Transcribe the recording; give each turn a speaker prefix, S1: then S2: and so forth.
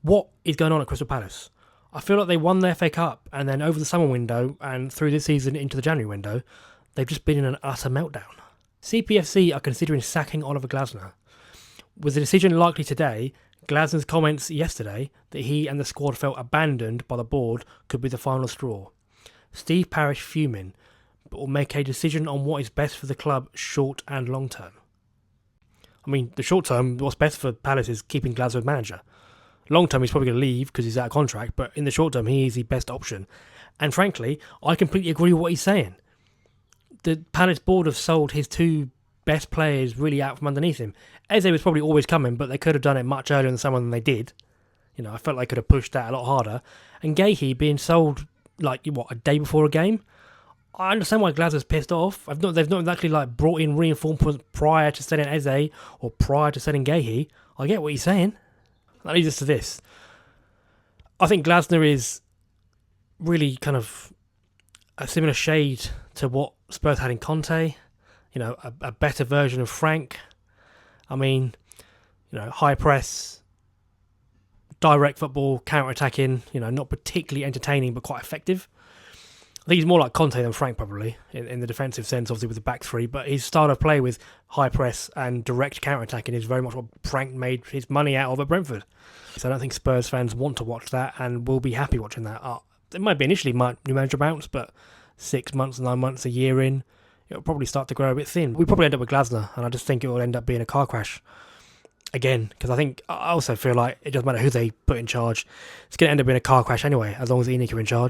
S1: What is going on at Crystal Palace? I feel like they won the FA Cup, and then over the summer window and through this season into the January window, they've just been in an utter meltdown. CPFC are considering sacking Oliver Glasner. With the decision likely today, Glasner's comments yesterday that he and the squad felt abandoned by the board could be the final straw. Steve Parish fuming, but will make a decision on what is best for the club short and long term. I mean, the short term, what's best for Palace is keeping Glasner as manager. Long term, he's probably going to leave because he's out of contract, but in the short term, he is the best option. And frankly, I completely agree with what he's saying. The Palace board have sold his two best players really out from underneath him. Eze was probably always coming, but they could have done it much earlier in the summer than they did. You know, I felt they could have pushed that a lot harder. And Gahey being sold, a day before a game? I understand why Glasner's pissed off. They've not exactly brought in reinforcements prior to selling Eze or prior to selling Gahey. I get what he's saying. That leads us to this. I think Glasner is really kind of a similar shade to what Spurs had in Conte. You know, a better version of Frank. I mean, high press, direct football, counter-attacking, not particularly entertaining but quite effective. I think he's more like Conte than Frank probably, in the defensive sense, obviously with the back three, but his style of play with high press and direct counter-attacking is very much what Frank made his money out of at Brentford. So I don't think Spurs fans want to watch that and will be happy watching that. It might be initially new manager bounce, but 6 months, 9 months, a year in, it'll probably start to grow a bit thin. We probably end up with Glasner, and I just think it will end up being a car crash again, because I also feel like it doesn't matter who they put in charge, it's going to end up being a car crash anyway, as long as Enoch are in charge.